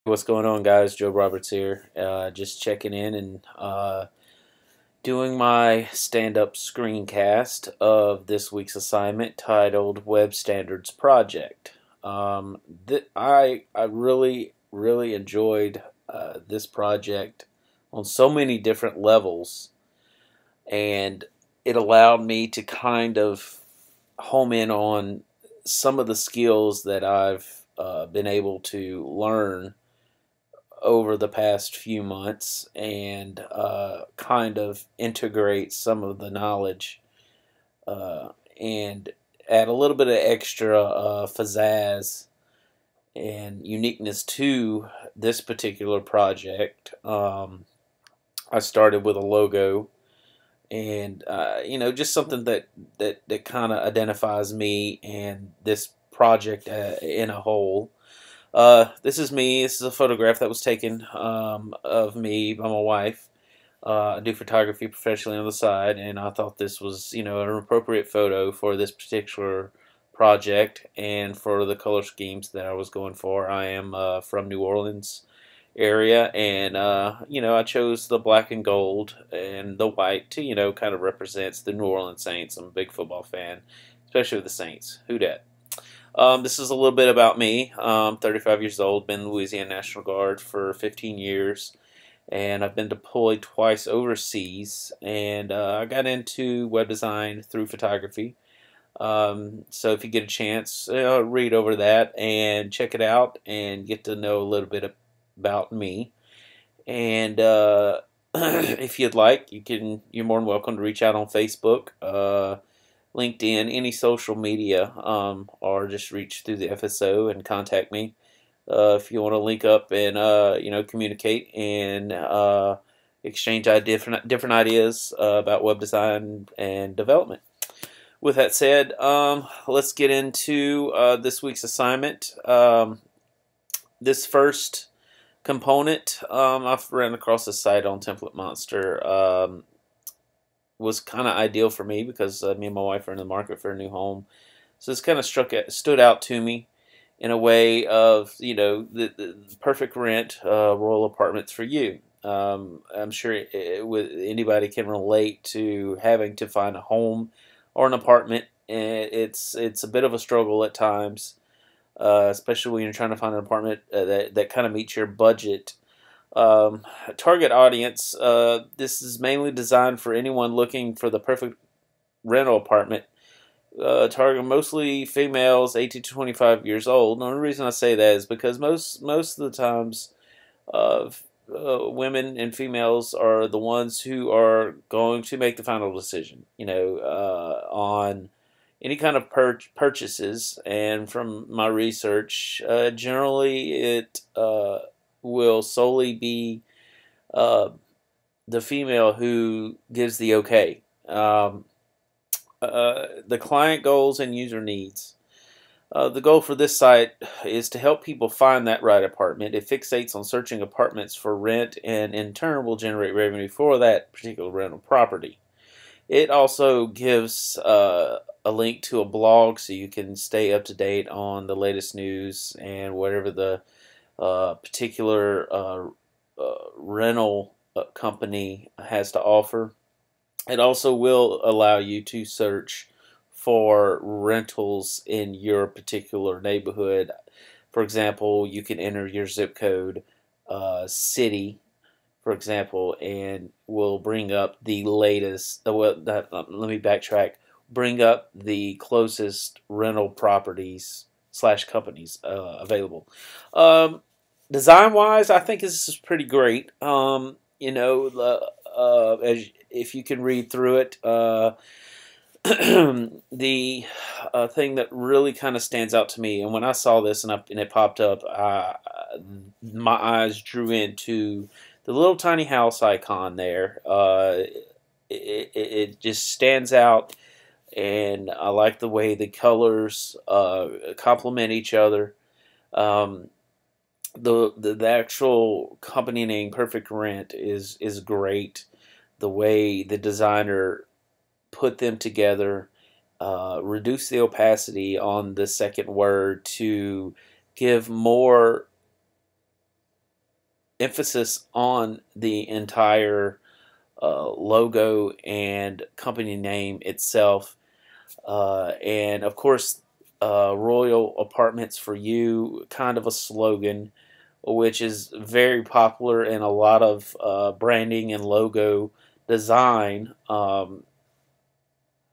What's going on, guys? Joe Roberts here. Just checking in and doing my stand up screencast of this week's assignment titled Web Standards Project. I really enjoyed this project on so many different levels, and it allowed me to kind of home in on some of the skills that I've been able to learn over the past few months and kind of integrate some of the knowledge and add a little bit of extra pizzazz and uniqueness to this particular project. I started with a logo and just something that kind of identifies me and this project in a whole. This is me. This is a photograph that was taken of me by my wife. I do photography professionally on the side, and I thought this was, an appropriate photo for this particular project and for the color schemes that I was going for. I am from New Orleans area, and I chose the black and gold and the white to, kind of represents the New Orleans Saints. I'm a big football fan, especially with the Saints. Who dat? This is a little bit about me. I'm 35 years old, been in the Louisiana National Guard for 15 years, and I've been deployed twice overseas. And I got into web design through photography. So if you get a chance, read over that and check it out and get to know a little bit about me. And if you'd like, you're more than welcome to reach out on Facebook. LinkedIn, any social media, or just reach through the FSO and contact me if you want to link up and communicate and exchange different ideas about web design and development. With that said, let's get into this week's assignment. This first component, I've ran across this site on Template Monster. Was kind of ideal for me because me and my wife are in the market for a new home. So this kind of stood out to me in a way of, the perfect rent, rural apartments for you. I'm sure anybody can relate to having to find a home or an apartment. It's a bit of a struggle at times, especially when you're trying to find an apartment that kind of meets your budget. Um, Target audience. This is mainly designed for anyone looking for the perfect rental apartment. Target mostly females, 18 to 25 years old. And the only reason I say that is because most of the times, uh, women and females are the ones who are going to make the final decision. On any kind of purchases. And from my research, generally it will solely be uh, the female who gives the okay. The client goals and user needs. The goal for this site is to help people find that right apartment. It fixates on searching apartments for rent and in turn will generate revenue for that particular rental property. It also gives a link to a blog so you can stay up to date on the latest news and whatever the particular rental company has to offer. It also will allow you to search for rentals in your particular neighborhood. For example, you can enter your zip code, city, for example, and will bring up the latest. Let me backtrack. Bring up the closest rental properties slash companies available. Um, Design wise, I think this is pretty great. As if you can read through it, the thing that really kind of stands out to me, and when I saw this and it popped up, my eyes drew into the little tiny house icon there. It just stands out, and I like the way the colors complement each other. Um, the actual company name Perfect Rent is great. The way the designer put them together, reduce the opacity on the second word to give more emphasis on the entire logo and company name itself. And of course, Royal Apartments for You, kind of a slogan, which is very popular in a lot of branding and logo design.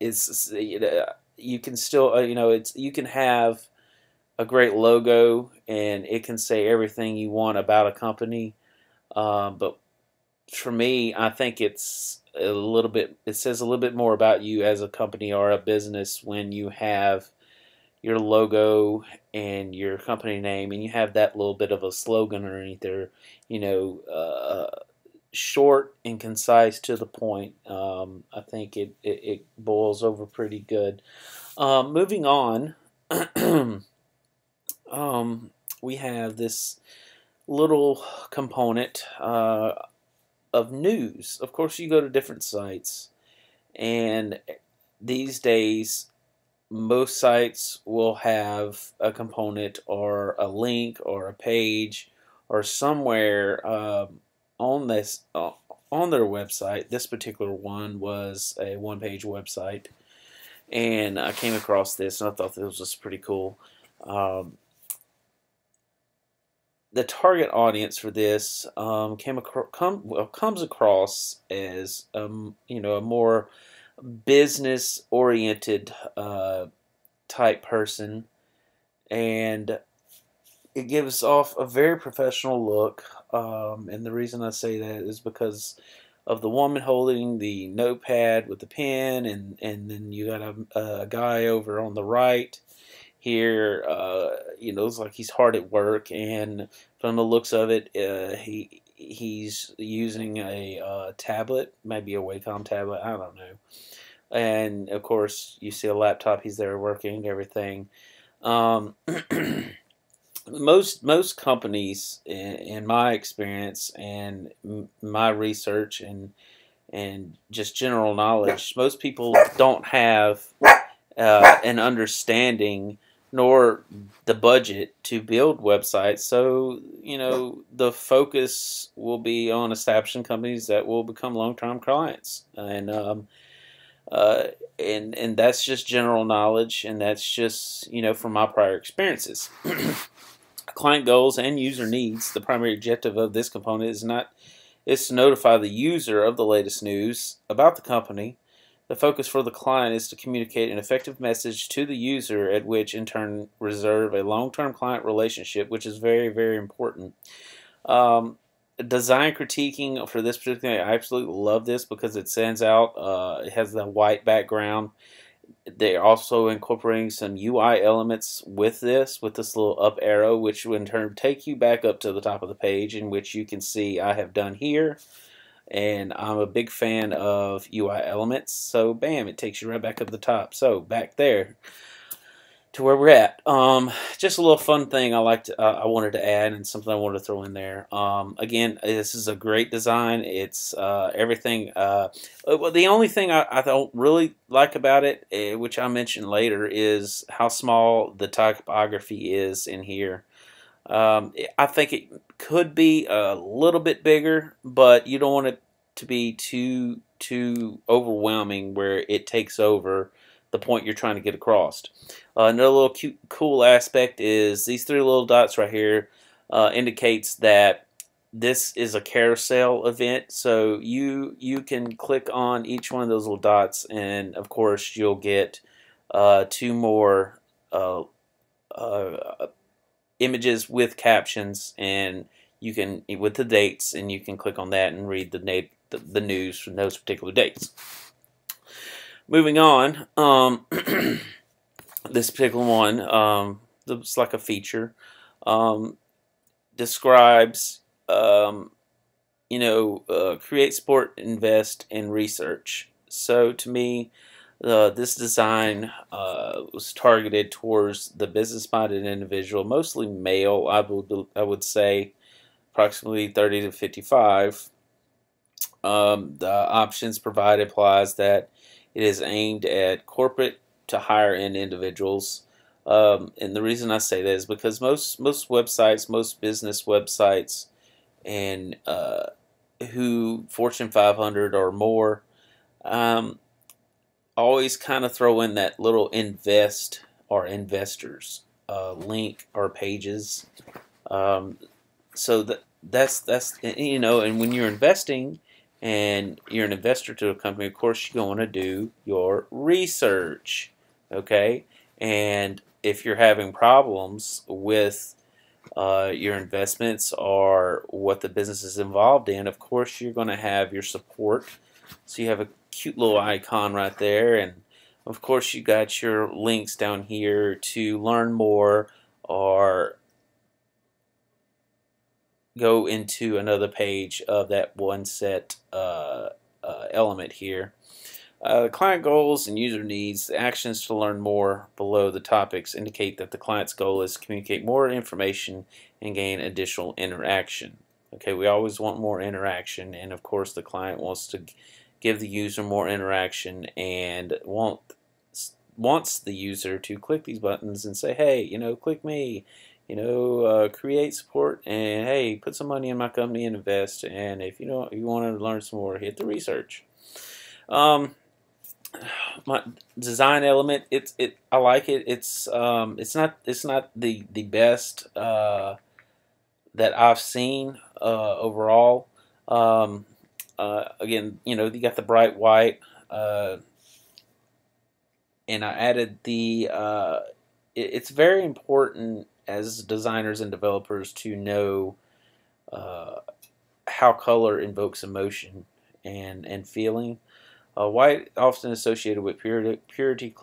It's you can still you can have a great logo and it can say everything you want about a company, but for me, I think it's a little bit. It says a little bit more about you as a company or a business when you have your logo and your company name, and you have that little bit of a slogan underneath there. Short and concise, to the point. I think it boils over pretty good. Moving on, we have this little component of news. Of course, you go to different sites, and these days, most sites will have a component or a link or a page or somewhere on this on their website. This particular one was a one-page website, and I came across this, and I thought this was pretty cool. The target audience for this comes across as a more business oriented type person, and it gives off a very professional look. And the reason I say that is because of the woman holding the notepad with the pen, and then you got a guy over on the right here. Looks like he's hard at work, and from the looks of it, he's using a tablet, maybe a Wacom tablet, I don't know. And of course, you see a laptop. He's there working everything. Most companies, in my experience and my research and just general knowledge, most people don't have an understanding nor the budget to build websites. So, the focus will be on establishing companies that will become long-term clients. And that's just general knowledge, and that's just, from my prior experiences. Client goals and user needs. The primary objective of this component is to notify the user of the latest news about the company. The focus for the client is to communicate an effective message to the user, at which in turn reserve a long-term client relationship, which is very, very important. Design critiquing for this particular, I absolutely love this because it stands out. It has the white background. They're also incorporating some UI elements with this little up arrow, which will in turn take you back up to the top of the page, in which you can see I have done here. And I'm a big fan of UI elements, so bam, it takes you right back up to the top. So back there to where we're at. Just a little fun thing I wanted to add, and something I wanted to throw in there. Again, this is a great design. It's everything. Well, the only thing I don't really like about it, which I mentioned later, is how small the typography is in here. I think it could be a little bit bigger, but you don't want it to be too overwhelming where it takes over the point you're trying to get across. Another little cool aspect is these three little dots right here indicates that this is a carousel event. So you can click on each one of those little dots, and of course you'll get two more images with captions, and you can, with the dates, and you can click on that and read the news from those particular dates. Moving on, this particular one looks like a feature. Describes, create, support, invest, and research. So to me, this design was targeted towards the business-minded individual, mostly male. I would say approximately 30 to 55. The options provided implies that it is aimed at corporate to higher-end individuals. And the reason I say that is because most websites, most business websites, and who Fortune 500 or more, always kind of throw in that little invest or investors link or pages. Um, so that's and when you're investing and you're an investor to a company, of course you're going to do your research, okay? And if you're having problems with your investments or what the business is involved in, of course you're going to have your support. So you have a cute little icon right there, and of course you got your links down here to learn more or go into another page of that one set element here. Client goals and user needs. The actions to learn more below the topics indicate that the client's goal is to communicate more information and gain additional interaction. Okay, we always want more interaction, and of course the client wants to give the user more interaction and wants the user to click these buttons and say, hey, click me, create support, and hey, put some money in my company and invest. And if you want to learn some more, hit the research. My design element, I like it. It's not the best that I've seen overall. Again, you got the bright white, and I added the. It's very important as designers and developers to know how color invokes emotion and feeling. White often associated with purity,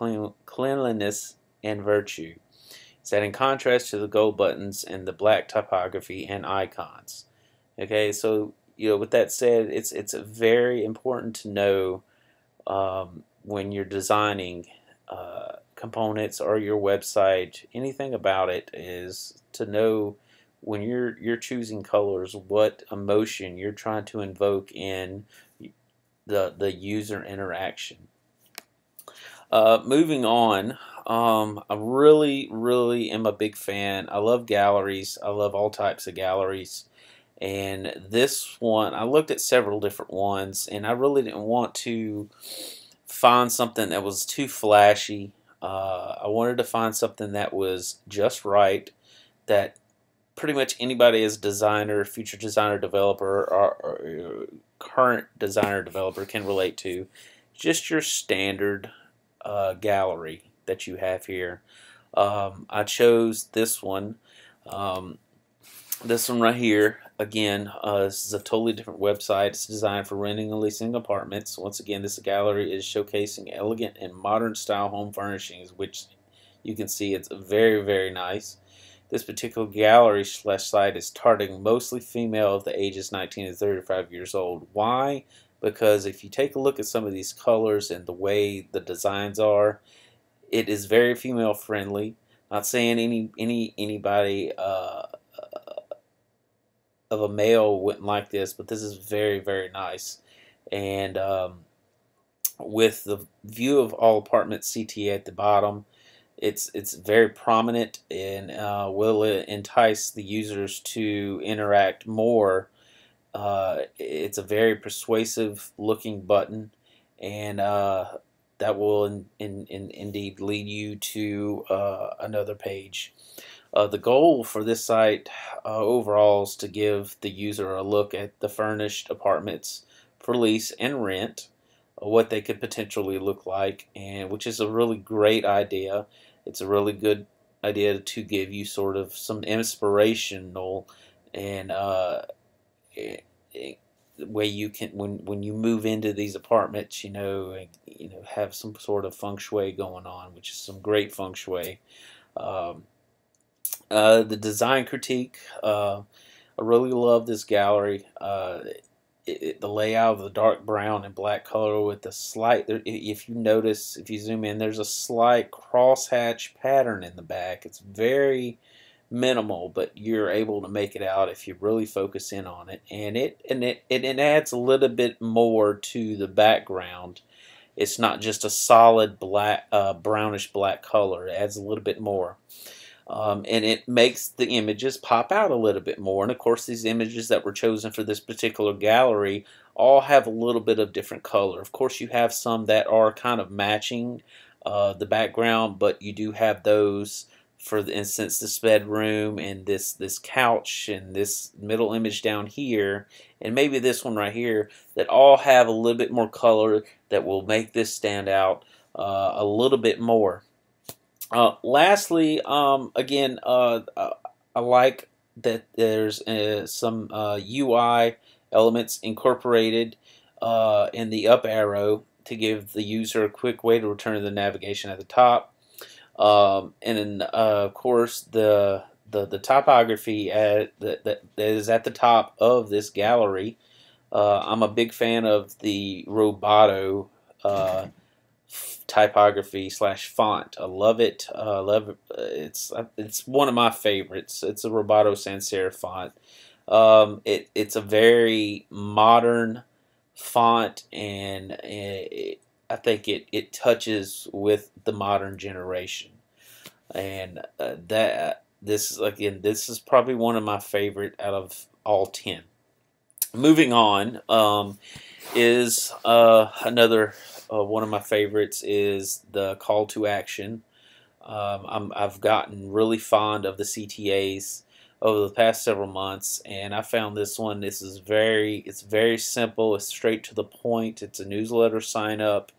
cleanliness, and virtue. It's that in contrast to the gold buttons and the black typography and icons. Okay, so with that said, it's very important to know when you're designing components or your website, anything about it, is to know when you're choosing colors what emotion you're trying to invoke in the user interaction. Moving on, I really am a big fan. I love galleries. I love all types of galleries. And this one, I looked at several different ones, and I really didn't want to find something that was too flashy. I wanted to find something that was just right, that pretty much anybody as a designer, future designer, developer, or current designer, developer can relate to. Just your standard gallery that you have here. I chose this one. This one right here. Again, this is a totally different website. It's designed for renting and leasing apartments. Once again, this gallery is showcasing elegant and modern style home furnishings, which you can see it's very, very nice. This particular gallery / site is targeting mostly female of the ages 19 to 35 years old. Why? Because if you take a look at some of these colors and the way the designs are, it is very female friendly. Not saying anybody of a male wouldn't like this, but this is very, very nice. And with the view of all apartments CTA at the bottom, it's very prominent and will entice the users to interact more. It's a very persuasive looking button, and that will indeed lead you to another page. The goal for this site overall is to give the user a look at the furnished apartments for lease and rent, what they could potentially look like, and which is a really great idea. It's a really good idea to give you sort of some inspirational and way you can when you move into these apartments, have some sort of feng shui going on, which is some great feng shui. The design critique. I really love this gallery. The layout of the dark brown and black color with the slight, if you notice, if you zoom in, there's a slight crosshatch pattern in the back. It's very minimal, but you're able to make it out if you really focus in on it, and it adds a little bit more to the background. It's not just a solid black, brownish black color. It adds a little bit more. And it makes the images pop out a little bit more. And of course, these images that were chosen for this particular gallery all have a little bit of different color. Of course, you have some that are kind of matching the background, but you do have those, for instance, this bedroom and this couch and this middle image down here, and maybe this one right here, that all have a little bit more color that will make this stand out a little bit more. Lastly, again, I like that there's some UI elements incorporated in the up arrow to give the user a quick way to return to the navigation at the top. And then, of course, the typography that is at the top of this gallery. I'm a big fan of the Roboto typography slash font. I love it. Love it. It's one of my favorites. It's a Roboto sans serif font. It's a very modern font, and I think it touches with the modern generation. And this is probably one of my favorite out of all 10. Moving on, is another one of my favorites is the call to action. I've gotten really fond of the CTAs over the past several months, and I found this one. It's very simple. It's straight to the point. It's a newsletter sign up.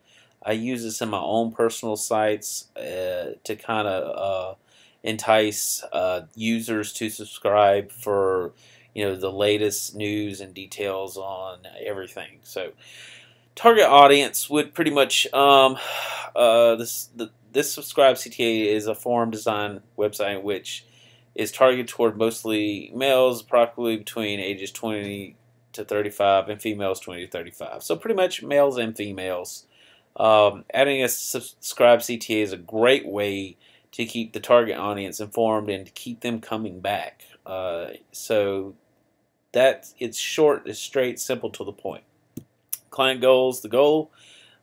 I use this in my own personal sites to kind of entice users to subscribe for the latest news and details on everything. So target audience would pretty much this subscribe CTA is a forum design website which is targeted toward mostly males, approximately between ages 20 to 35, and females 20 to 35. So pretty much males and females. Adding a subscribe CTA is a great way to keep the target audience informed and to keep them coming back. So that it's short, it's straight, simple, to the point. Client goals. The goal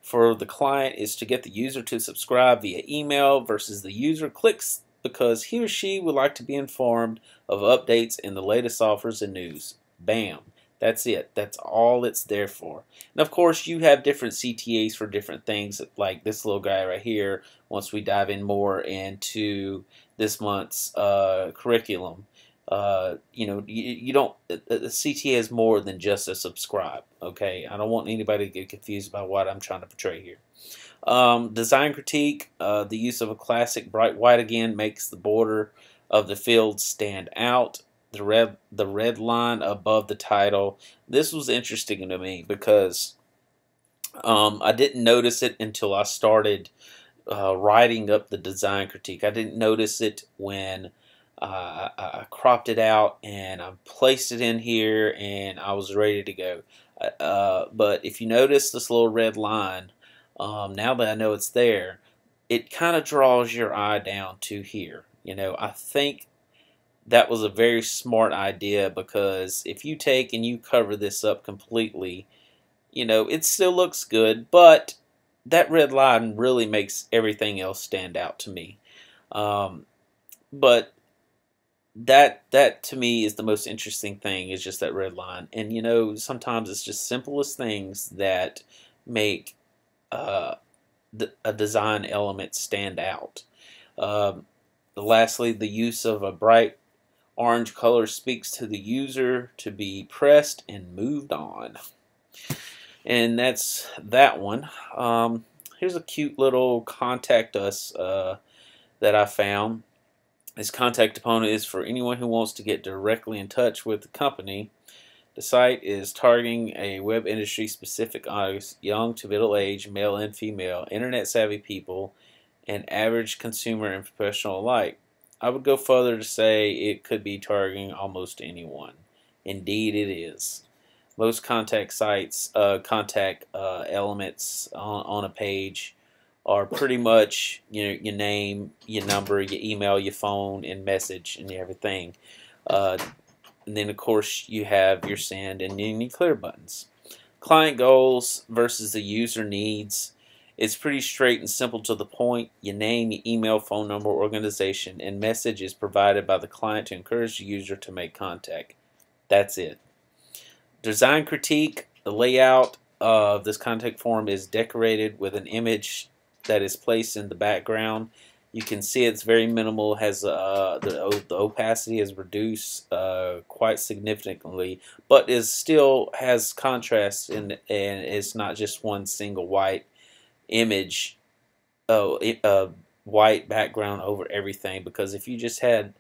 for the client is to get the user to subscribe via email versus the user clicks because he or she would like to be informed of updates and the latest offers and news. Bam. That's it. That's all it's there for. And of course, you have different CTAs for different things, like this little guy right here. Once we dive in more into this month's curriculum, you don't. The CTA is more than just a subscribe. Okay, I don't want anybody to get confused about what I'm trying to portray here. Design critique. The use of a classic bright white again makes the border of the field stand out. The red line above the title. This was interesting to me because I didn't notice it until I started writing up the design critique. I didn't notice it when I cropped it out and I placed it in here and I was ready to go. But if you notice this little red line, now that I know it's there, it kind of draws your eye down to here. I think that was a very smart idea because if you take and you cover this up completely, it still looks good, but that red line really makes everything else stand out to me. But that to me is the most interesting thing, is just that red line. And sometimes it's just simplest things that make a design element stand out. Lastly, the use of a bright orange color speaks to the user to be pressed and moved on. And that's that one. Here's a cute little contact us that I found. This contact opponent is for anyone who wants to get directly in touch with the company. The site is targeting a web industry specific audience, young to middle age, male and female, internet savvy people, and average consumer and professional alike. I would go further to say it could be targeting almost anyone. Indeed it is. Most contact sites, elements on a page are pretty much your name, your number, your email, your phone, and message, and everything. And then of course you have your send and your clear buttons. Client goals versus the user needs. It's pretty straight and simple to the point. Your name, your email, phone number, organization, and message is provided by the client to encourage the user to make contact. That's it. Design critique. The layout of this contact form is decorated with an image that is placed in the background. You can see it's very minimal. Has the opacity is reduced quite significantly, but is still has contrast and it's not just one single white image, white background over everything. Because if you just had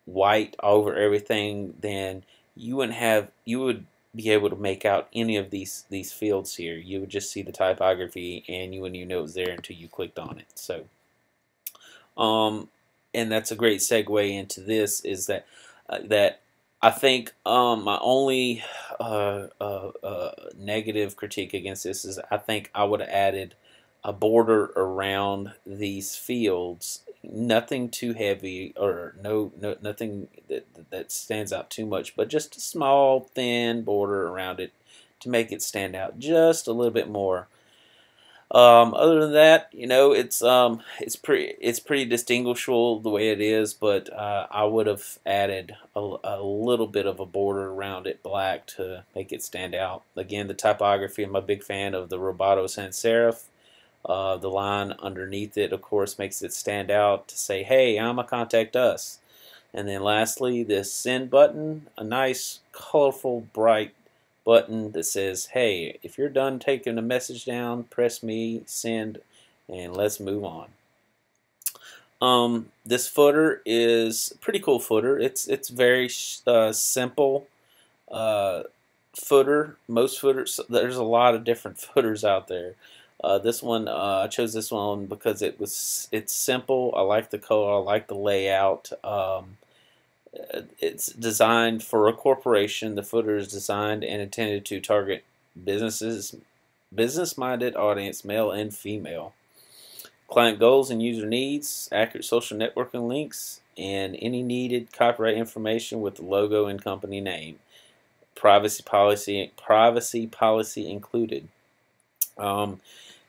white over everything, then you would be able to make out any of these fields here. You would just see the typography and you wouldn't even know it was there until you clicked on it. So and that's a great segue into this, is that I think my only negative critique against this is I think I would have added a border around these fields. Nothing too heavy, or nothing that stands out too much, but just a small thin border around it to make it stand out just a little bit more. Other than that, it's pretty distinguishable the way it is, but I would have added a little bit of a border around it, black, to make it stand out. Again, the typography, I'm a big fan of the Roboto Sans Serif. The line underneath it, of course, makes it stand out to say, hey, I'm a contact us. And then lastly, this send button, a nice, colorful, bright button that says, hey, if you're done taking the message down, press me, send, and let's move on. This footer is a pretty cool footer. It's very simple footer. Most footers, there's a lot of different footers out there. This one, I chose this one because it's simple. I like the color. I like the layout. It's designed for a corporation. The footer is designed and intended to target business-minded audience, male and female. Client goals and user needs, accurate social networking links, and any needed copyright information with the logo and company name. Privacy policy included.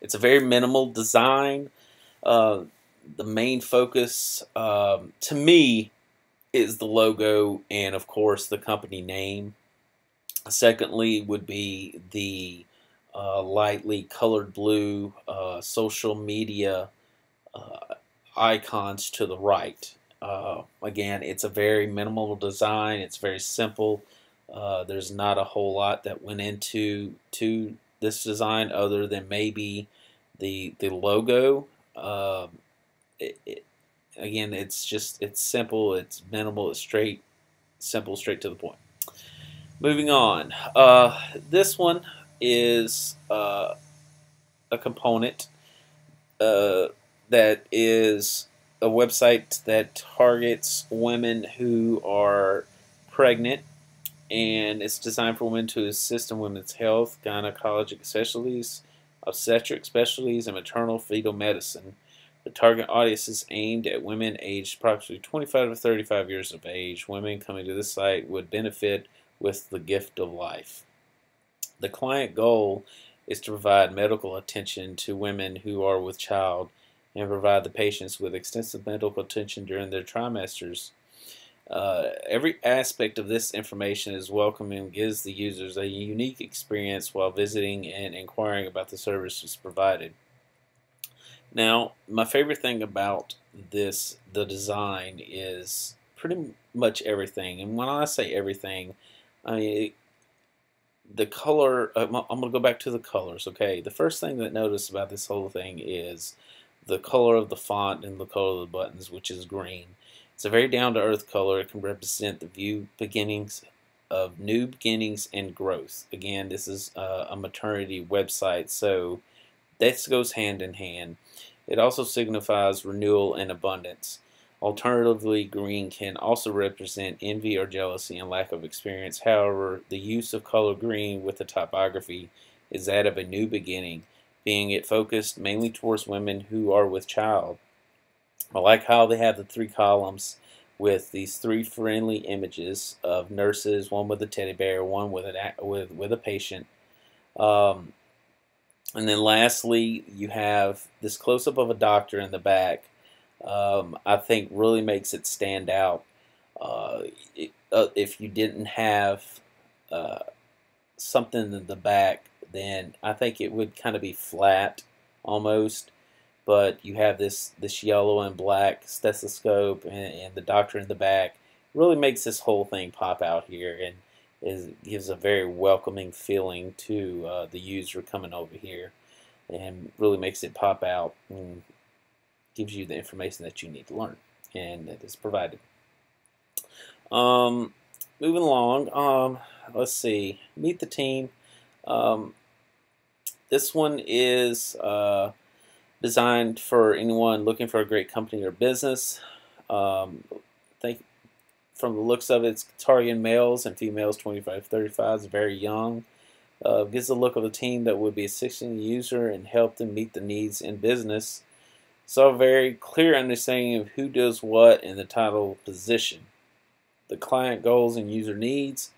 It's a very minimal design. The main focus, to me, is the logo and, of course, the company name. Secondly would be the lightly colored blue social media icons to the right. Again, it's a very minimal design. It's very simple. There's not a whole lot that went into this design other than maybe the logo. Again, it's simple, it's minimal, it's simple, straight to the point. Moving on. This one is a component that is a website that targets women who are pregnant, and it's designed for women to assist in women's health, gynecologic specialties, obstetric specialties, and maternal fetal medicine. The target audience is aimed at women aged approximately 25 to 35 years of age. Women coming to this site would benefit with the gift of life. The client goal is to provide medical attention to women who are with child and provide the patients with extensive medical attention during their trimesters. Every aspect of this information is welcome and gives the users a unique experience while visiting and inquiring about the services provided. Now, my favorite thing about the design, is pretty much everything. And when I say everything, I mean the color. I'm going to go back to the colors, okay? The first thing that I noticed about this whole thing is the color of the font and the color of the buttons, which is green. It's a very down-to-earth color. It can represent the new beginnings and growth. Again, this is a maternity website, so this goes hand in hand. It also signifies renewal and abundance. Alternatively, green can also represent envy or jealousy and lack of experience. However, the use of color green with the typography is that of a new beginning, being it focused mainly towards women who are with child. I like how they have the 3 columns with these 3 friendly images of nurses, one with a teddy bear, one with a patient. And then lastly, you have this close-up of a doctor in the back. I think really makes it stand out. Uh, if you didn't have uh, something in the back, then I think it would kind of be flat almost. But you have this yellow and black stethoscope and the doctor in the back. Really makes this whole thing pop out here, and gives a very welcoming feeling to the user coming over here, and really makes it pop out and gives you the information that you need to learn, and that is provided. Um, Moving along, let's see. Meet the team. Um, this one is designed for anyone looking for a great company or business. I think from the looks of it, it's targeting males and females 25 to 35. It's very young. Gives a look of a team that would be assisting the user and help them meet the needs in business. So a very clear understanding of who does what in the title position. The client goals and user needs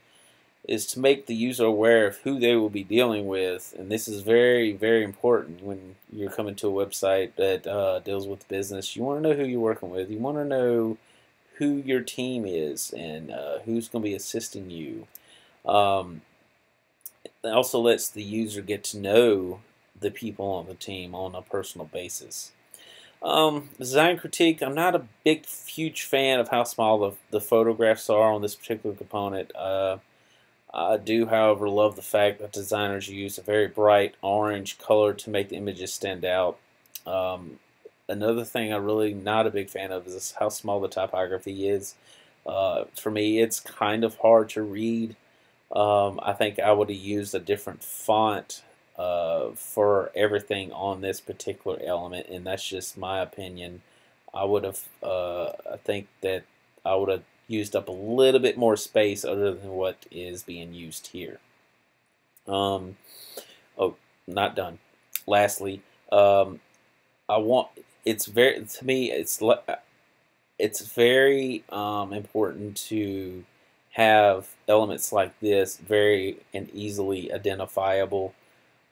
is to make the user aware of who they will be dealing with, and this is very, very important when you're coming to a website that deals with business. You want to know who you're working with. You want to know who your team is and who's going to be assisting you. It also lets the user get to know the people on the team on a personal basis. Design critique, I'm not a big, huge fan of how small the photographs are on this particular component. I do, however, love the fact that designers use a very bright orange color to make the images stand out. Another thing I'm really not a big fan of is how small the typography is. For me, it's kind of hard to read. I think I would have used a different font for everything on this particular element, and that's just my opinion. I would have, I think that I would have used up a little bit more space other than what is being used here. Oh, not done. Lastly, I want. It's very, to me. It's very important to have elements like this very and easily identifiable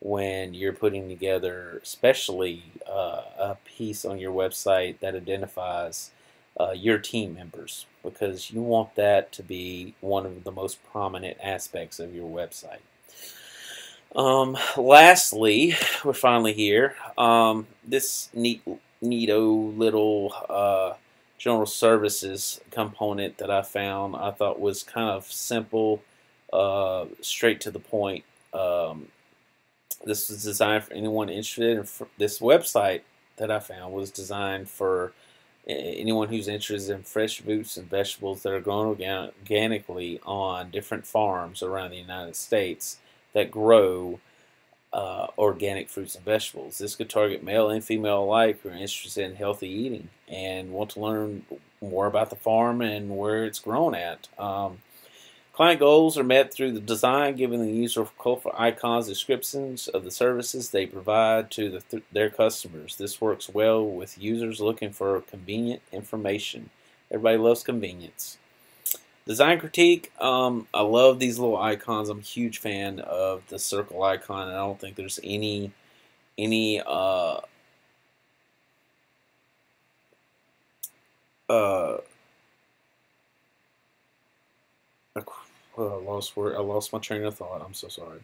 when you're putting together, especially a piece on your website that identifies your team members, because you want that to be one of the most prominent aspects of your website. Lastly, we're finally here. This neato little general services component that I found, I thought was kind of simple, straight to the point. This was designed for anyone interested in this website that I found was designed for anyone who's interested in fresh fruits and vegetables that are grown organically on different farms around the United States that grow organic fruits and vegetables. This could target male and female alike who are interested in healthy eating and want to learn more about the farm and where it's grown at. Client goals are met through the design, giving the user colorful icons, descriptions of the services they provide to their customers. This works well with users looking for convenient information. Everybody loves convenience. Design critique, I love these little icons. I'm a huge fan of the circle icon, and I don't think there's any I lost my train of thought. I'm so sorry.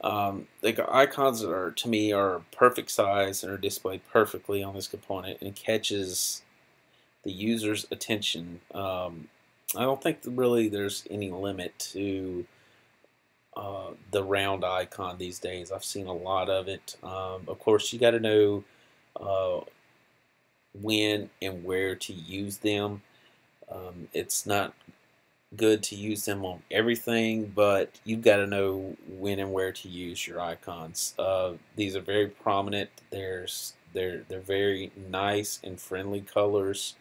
The icons are, to me, are perfect size and are displayed perfectly on this component and catches the user's attention. I don't think really there's any limit to the round icon these days. I've seen a lot of it. Of course, you got to know when and where to use them. It's not good to use them on everything, but you've got to know when and where to use your icons. These are very prominent. They're very nice and friendly colors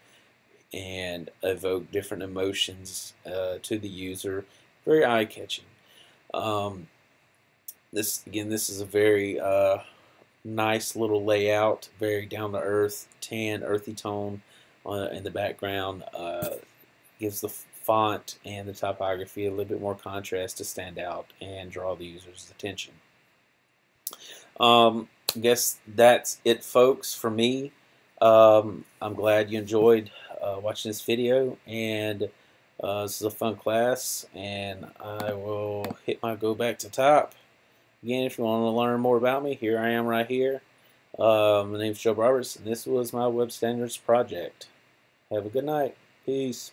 and evoke different emotions to the user. Very eye-catching. This is a very nice little layout. Very down-to-earth, tan, earthy tone in the background. Gives the font and the typography a little bit more contrast to stand out and draw the user's attention. I guess that's it, folks, for me. I'm glad you enjoyed watching this video, and this is a fun class, and I will hit my go back to top. Again, if you want to learn more about me, here I am right here. My name's Joe Roberts, and this was my Web Standards project. Have a good night. Peace.